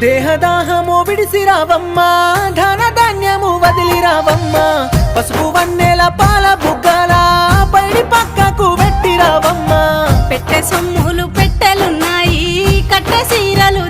దేహదాహము విడిసి రావమ్మా, ధన ధాన్యము వదిలి రావమ్మా, పసుపు వన్నెల పాల బుగ్గల పైడి పక్కకు వెట్టి రావమ్మా. పెట్టె సొమ్ములు పెట్టెలున్నాయి, కట్టె సీరలు